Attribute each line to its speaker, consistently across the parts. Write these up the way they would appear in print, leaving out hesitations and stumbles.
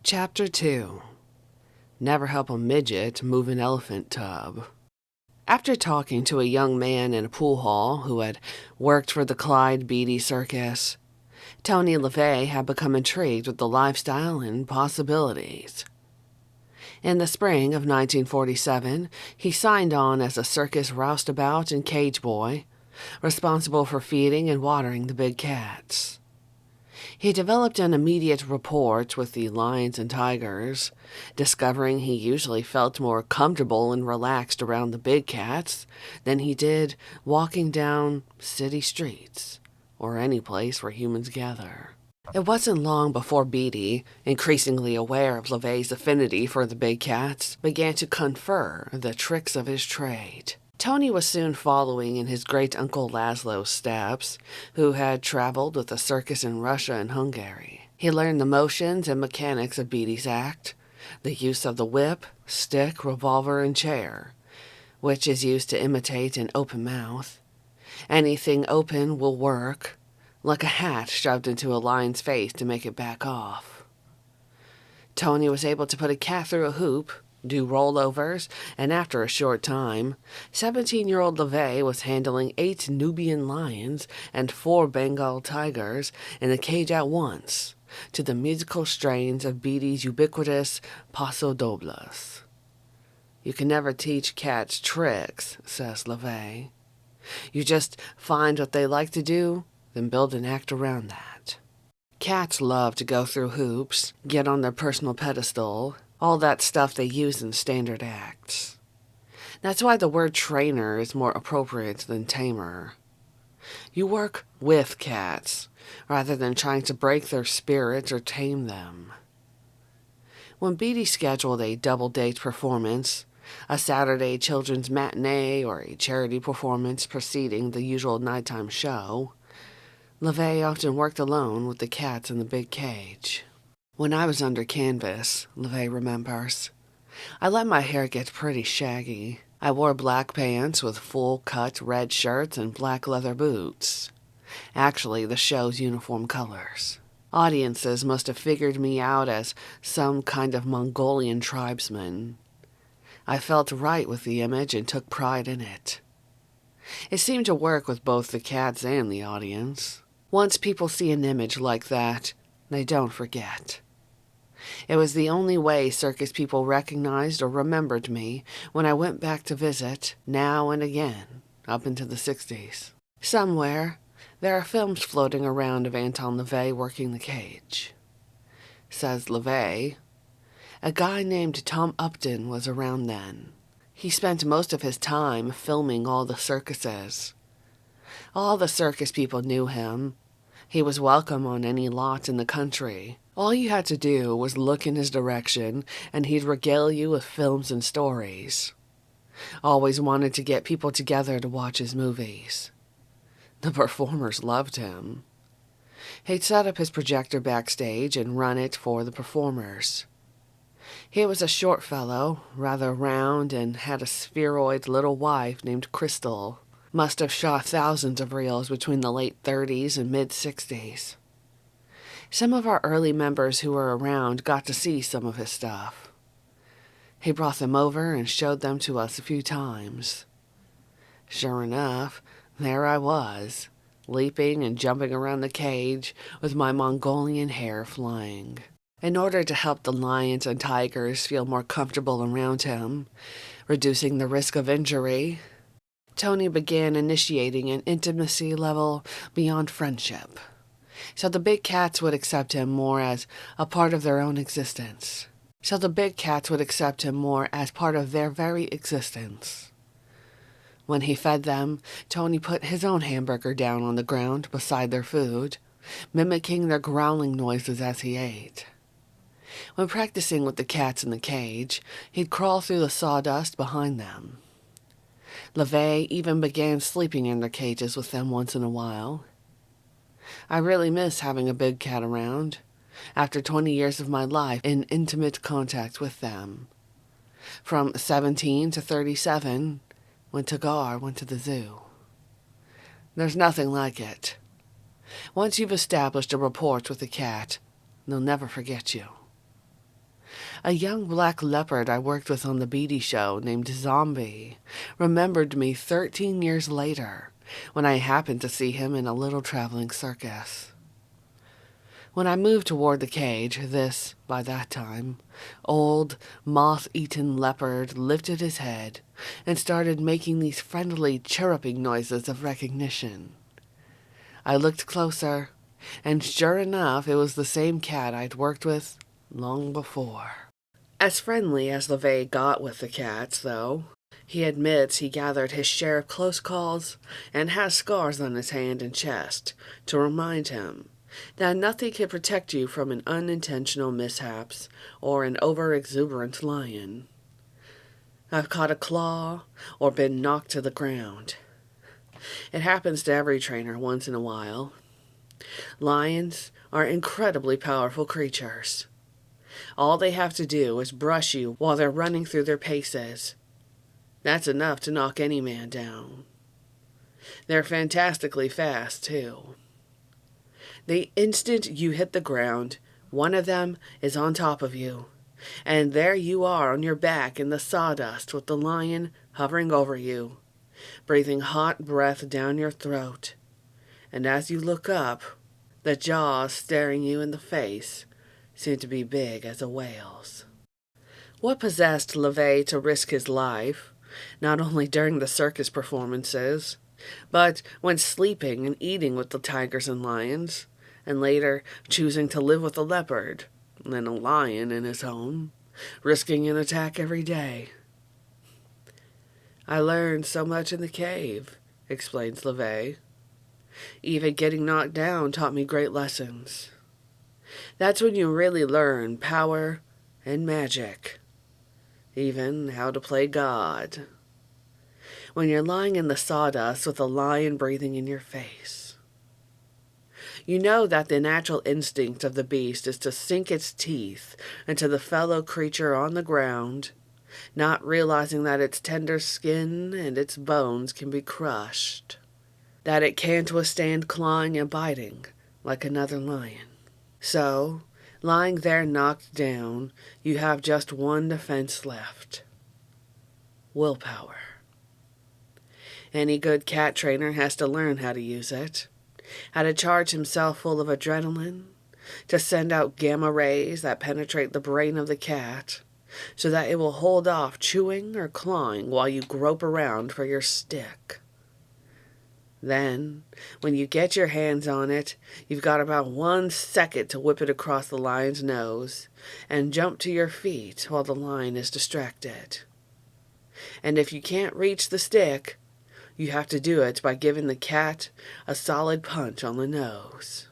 Speaker 1: Chapter 2. Never help a midget move an elephant tub. After talking to a young man in a pool hall who had worked for the Clyde Beatty Circus, Tony LaVey had become intrigued with the lifestyle and possibilities. In the spring of 1947, he signed on as a circus roustabout and cage boy, responsible for feeding and watering the big cats. He developed an immediate rapport with the lions and tigers, discovering he usually felt more comfortable and relaxed around the big cats than he did walking down city streets or any place where humans gather. It wasn't long before Beatty, increasingly aware of LaVey's affinity for the big cats, began to confer the tricks of his trade. Tony was soon following in his great-uncle Laszlo's steps, who had traveled with a circus in Russia and Hungary. He learned the motions and mechanics of Beatty's act, the use of the whip, stick, revolver, and chair, which is used to imitate an open mouth. Anything open will work, like a hat shoved into a lion's face to make it back off. Tony was able to put a cat through a hoop, do rollovers, and after a short time, 17-year-old LaVey was handling 8 Nubian lions and 4 Bengal tigers in a cage at once, to the musical strains of Beatty's ubiquitous Paso Dobles. You can never teach cats tricks, says LaVey. You just find what they like to do, then build an act around that. Cats love to go through hoops, get on their personal pedestal, all that stuff they use in standard acts. That's why the word trainer is more appropriate than tamer. You work with cats, rather than trying to break their spirits or tame them. When Beatty scheduled a double-date performance, a Saturday children's matinee or a charity performance preceding the usual nighttime show, LaVey often worked alone with the cats in the big cage. When I was under canvas, LaVey remembers, I let my hair get pretty shaggy. I wore black pants with full-cut red shirts and black leather boots. Actually, the show's uniform colors. Audiences must have figured me out as some kind of Mongolian tribesman. I felt right with the image and took pride in it. It seemed to work with both the cats and the audience. Once people see an image like that, they don't forget. It was the only way circus people recognized or remembered me when I went back to visit, now and again, up into the 60s. Somewhere, there are films floating around of Anton LaVey working the cage. Says LaVey, a guy named Tom Upton was around then. He spent most of his time filming all the circuses. All the circus people knew him. He was welcome on any lot in the country. All you had to do was look in his direction, and he'd regale you with films and stories. Always wanted to get people together to watch his movies. The performers loved him. He'd set up his projector backstage and run it for the performers. He was a short fellow, rather round, and had a spheroid little wife named Crystal. Must have shot thousands of reels between the late 30s and mid-60s. Some of our early members who were around got to see some of his stuff. He brought them over and showed them to us a few times. Sure enough, there I was, leaping and jumping around the cage with my Mongolian hair flying. In order to help the lions and tigers feel more comfortable around him, reducing the risk of injury, Tony began initiating an intimacy level beyond friendship, so the big cats would accept him more as a part of their own existence. So the big cats would accept him more as part of their very existence. When he fed them, Tony put his own hamburger down on the ground beside their food, mimicking their growling noises as he ate. When practicing with the cats in the cage, he'd crawl through the sawdust behind them. LaVey even began sleeping in their cages with them once in a while. I really miss having a big cat around, after 20 years of my life in intimate contact with them. From 17 to 37, when Tagar went to the zoo. There's nothing like it. Once you've established a rapport with a cat, they'll never forget you. A young black leopard I worked with on the Beatty show named Zombie remembered me 13 years later when I happened to see him in a little traveling circus. When I moved toward the cage, this, by that time, old, moth-eaten leopard lifted his head and started making these friendly chirruping noises of recognition. I looked closer, and sure enough, it was the same cat I'd worked with long before. As friendly as LeVay got with the cats, though, he admits he gathered his share of close calls and has scars on his hand and chest to remind him that nothing can protect you from an unintentional mishaps or an over-exuberant lion. I've caught a claw or been knocked to the ground. It happens to every trainer once in a while. Lions are incredibly powerful creatures. All they have to do is brush you while they're running through their paces. That's enough to knock any man down. They're fantastically fast, too. The instant you hit the ground, one of them is on top of you, and there you are on your back in the sawdust with the lion hovering over you, breathing hot breath down your throat. And as you look up, the jaws staring you in the face seem to be big as a whale's. What possessed LeVay to risk his life, not only during the circus performances, but when sleeping and eating with the tigers and lions, and later choosing to live with a leopard and a lion in his home, risking an attack every day? I learned so much in the cave, explains LeVay. Even getting knocked down taught me great lessons. That's when you really learn power and magic, even how to play God. When you're lying in the sawdust with a lion breathing in your face. You know that the natural instinct of the beast is to sink its teeth into the fellow creature on the ground, not realizing that its tender skin and its bones can be crushed, that it can't withstand clawing and biting like another lion. So, lying there knocked down, you have just one defense left: willpower. Any good cat trainer has to learn how to use it, how to charge himself full of adrenaline, to send out gamma rays that penetrate the brain of the cat, so that it will hold off chewing or clawing while you grope around for your stick. Then, when you get your hands on it, you've got about 1 second to whip it across the lion's nose and jump to your feet while the lion is distracted. And if you can't reach the stick, you have to do it by giving the cat a solid punch on the nose.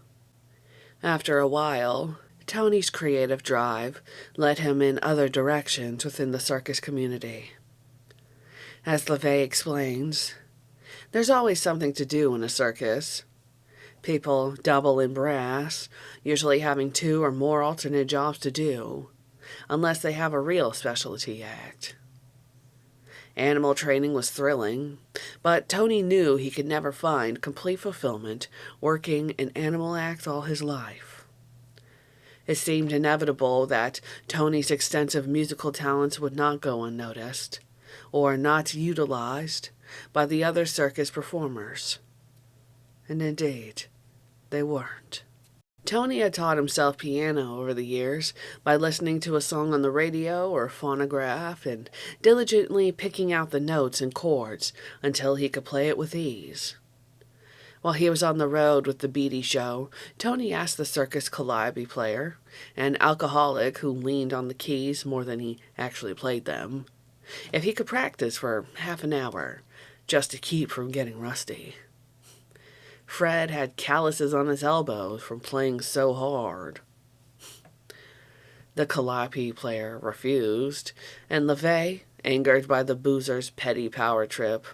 Speaker 1: After a while, Tony's creative drive led him in other directions within the circus community. As LeVay explains, there's always something to do in a circus. People double in brass, usually having 2 or more alternate jobs to do, unless they have a real specialty act. Animal training was thrilling, but Tony knew he could never find complete fulfillment working an animal act all his life. It seemed inevitable that Tony's extensive musical talents would not go unnoticed, or not utilized, by the other circus performers. And indeed, they weren't. Tony had taught himself piano over the years by listening to a song on the radio or phonograph and diligently picking out the notes and chords until he could play it with ease. While he was on the road with the Beatty show, Tony asked the circus calliope player, an alcoholic who leaned on the keys more than he actually played them, if he could practice for half an hour, just to keep from getting rusty. Fred had calluses on his elbows from playing so hard. The calliope player refused, and LeVay, angered by the boozer's petty power trip,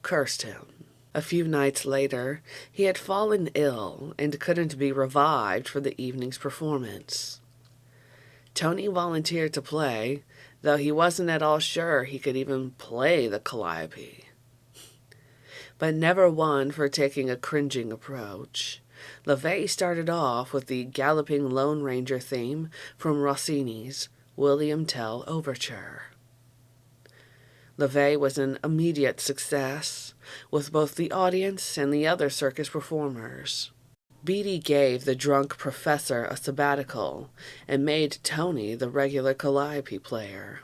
Speaker 1: cursed him. A few nights later, he had fallen ill and couldn't be revived for the evening's performance. Tony volunteered to play, though he wasn't at all sure he could even play the calliope. But never one for taking a cringing approach. LeVay started off with the Galloping Lone Ranger theme from Rossini's William Tell Overture. LaVey was an immediate success with both the audience and the other circus performers. Beatty gave the drunk professor a sabbatical and made Tony the regular calliope player.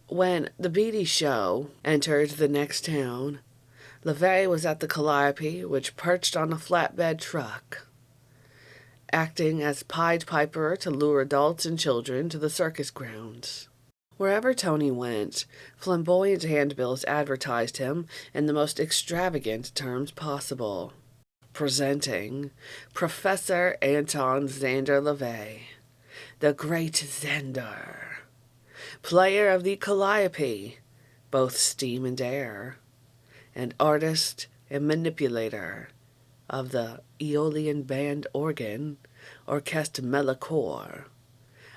Speaker 1: When the Beatty show entered the next town, LaVey was at the calliope, which perched on a flatbed truck, acting as Pied Piper to lure adults and children to the circus grounds. Wherever Tony went, flamboyant handbills advertised him in the most extravagant terms possible. Presenting Professor Anton Zander LaVey, the Great Zander, player of the calliope, both steam and air, and artist and manipulator of the Aeolian band organ, Orchestre Melichor,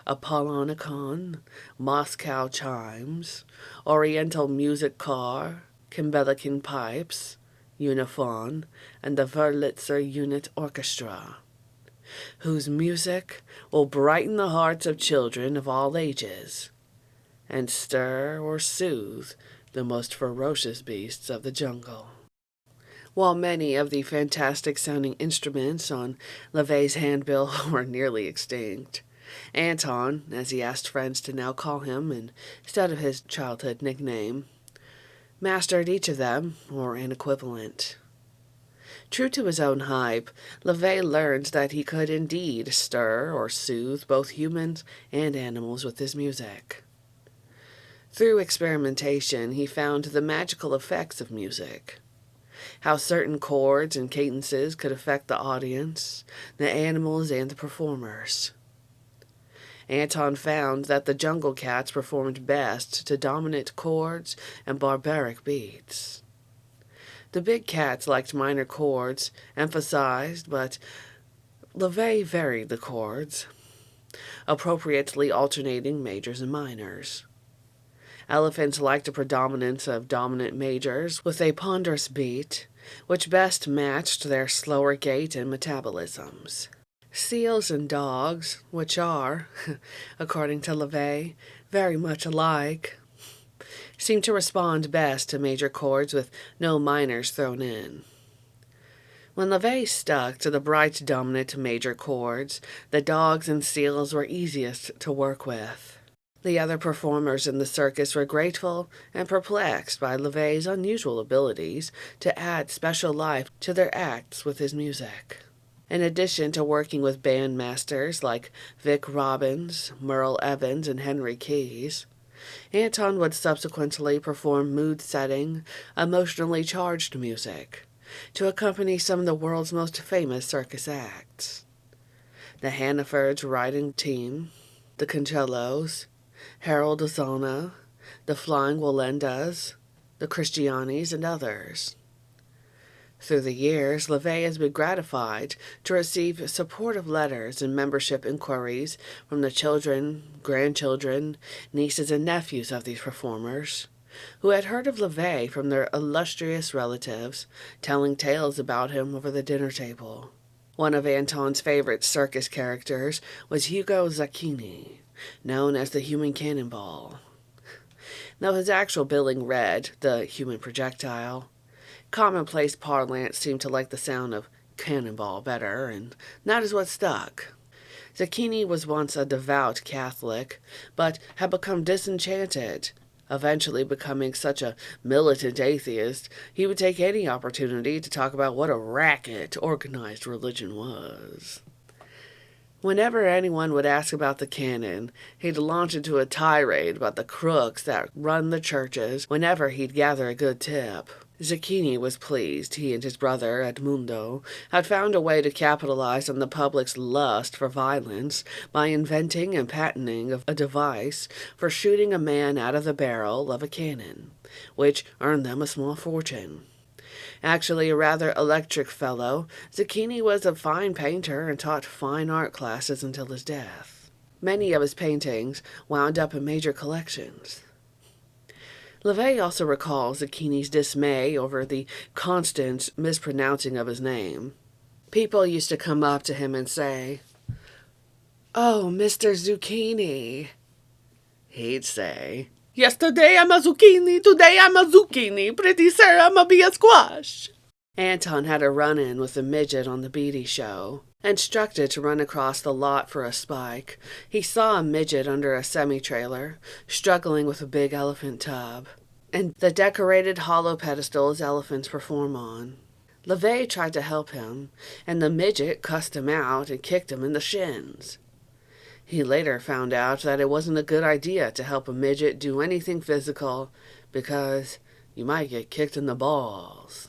Speaker 1: Apollonicon, Moscow chimes, Oriental music car, Kimbellican pipes, Uniphone, and the Wurlitzer Unit Orchestra, whose music will brighten the hearts of children of all ages, and stir or soothe the most ferocious beasts of the jungle. While many of the fantastic-sounding instruments on LaVey's handbill were nearly extinct, Anton, as he asked friends to now call him instead of his childhood nickname, mastered each of them, or an equivalent. True to his own hype, LaVey learned that he could indeed stir or soothe both humans and animals with his music. Through experimentation, he found the magical effects of music, how certain chords and cadences could affect the audience, the animals, and the performers. Anton found that the jungle cats performed best to dominant chords and barbaric beats. The big cats liked minor chords, emphasized, but LaVey varied the chords, appropriately alternating majors and minors. Elephants liked a predominance of dominant majors with a ponderous beat, which best matched their slower gait and metabolisms. Seals and dogs, which are, according to LaVey, very much alike, seem to respond best to major chords with no minors thrown in. When LaVey stuck to the bright dominant major chords, the dogs and seals were easiest to work with. The other performers in the circus were grateful and perplexed by LaVey's unusual abilities to add special life to their acts with his music. In addition to working with bandmasters like Vic Robbins, Merle Evans, and Henry Keyes, Anton would subsequently perform mood-setting, emotionally charged music to accompany some of the world's most famous circus acts. The Hannafords Riding Team, the Concellos, Harold Ozona, the Flying Wallendas, the Christianis, and others. Through the years, LaVey has been gratified to receive supportive letters and membership inquiries from the children, grandchildren, nieces, and nephews of these performers, who had heard of LaVey from their illustrious relatives, telling tales about him over the dinner table. One of Anton's favorite circus characters was Hugo Zacchini, known as the Human Cannonball. Though his actual billing read the Human Projectile, commonplace parlance seemed to like the sound of cannonball better, and that is what stuck. Zacchini was once a devout Catholic, but had become disenchanted, eventually becoming such a militant atheist he would take any opportunity to talk about what a racket organized religion was. Whenever anyone would ask about the canon, he'd launch into a tirade about the crooks that run the churches whenever he'd gather a good tip. Zacchini was pleased he and his brother, Edmundo, had found a way to capitalize on the public's lust for violence by inventing and patenting a device for shooting a man out of the barrel of a cannon, which earned them a small fortune. Actually a rather electric fellow, Zacchini was a fine painter and taught fine art classes until his death. Many of his paintings wound up in major collections. LaVey also recalls Zacchini's dismay over the constant mispronouncing of his name. People used to come up to him and say, "Oh, Mr. Zucchini," he'd say. "Yesterday I'm a zucchini, today I'm a zucchini, pretty sir I'ma be a squash." Anton had a run-in with a midget on the Beatty show. Instructed to run across the lot for a spike, he saw a midget under a semi-trailer, struggling with a big elephant tub, and the decorated hollow pedestals elephants perform on. LeVay tried to help him, and the midget cussed him out and kicked him in the shins. He later found out that it wasn't a good idea to help a midget do anything physical, because you might get kicked in the balls.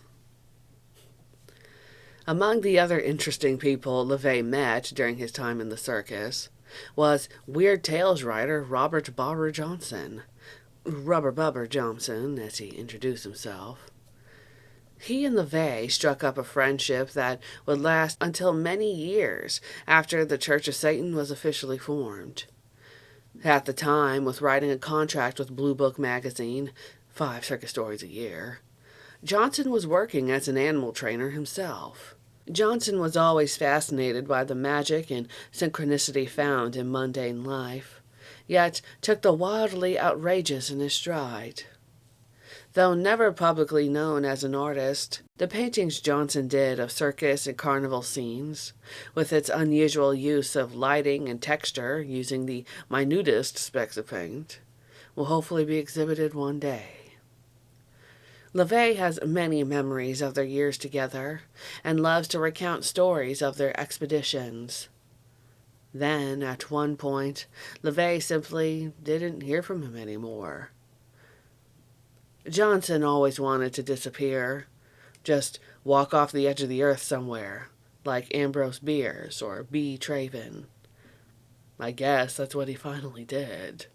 Speaker 1: Among the other interesting people LeVay met during his time in the circus was Weird Tales writer Robert Bobber Johnson, Rubber Bubber Johnson, as he introduced himself. He and LeVay struck up a friendship that would last until many years after the Church of Satan was officially formed. At the time, with writing a contract with Blue Book magazine, 5 circus stories a year, Johnson was working as an animal trainer himself. Johnson was always fascinated by the magic and synchronicity found in mundane life, yet took the wildly outrageous in his stride. Though never publicly known as an artist, the paintings Johnson did of circus and carnival scenes, with its unusual use of lighting and texture using the minutest specks of paint, will hopefully be exhibited one day. LeVay has many memories of their years together and loves to recount stories of their expeditions. Then, at one point, LeVay simply didn't hear from him anymore. Johnson always wanted to disappear, just walk off the edge of the earth somewhere, like Ambrose Bierce or B. Traven. I guess that's what he finally did.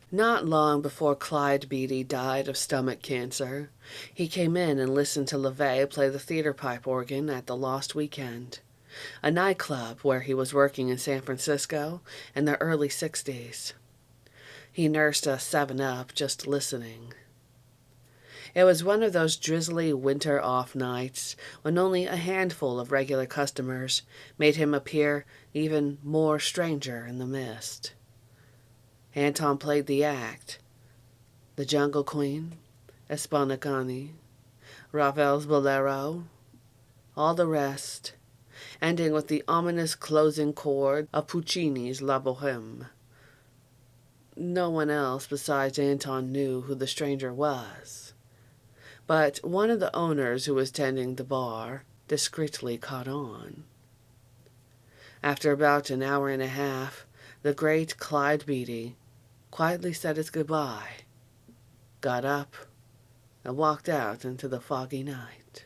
Speaker 1: Not long before Clyde Beatty died of stomach cancer, he came in and listened to LeVay play the theater pipe organ at the Lost Weekend, a nightclub where he was working in San Francisco in the early 60s. He nursed a 7-Up just listening. It was one of those drizzly winter-off nights when only a handful of regular customers made him appear even more stranger in the mist. Anton played the act. The Jungle Queen, Espanacani, Ravel's Bolero, all the rest, ending with the ominous closing chord of Puccini's La Bohème. No one else besides Anton knew who the stranger was, but one of the owners who was tending the bar discreetly caught on. After about an hour and a half, the great Clyde Beatty quietly said his goodbye, got up, and walked out into the foggy night.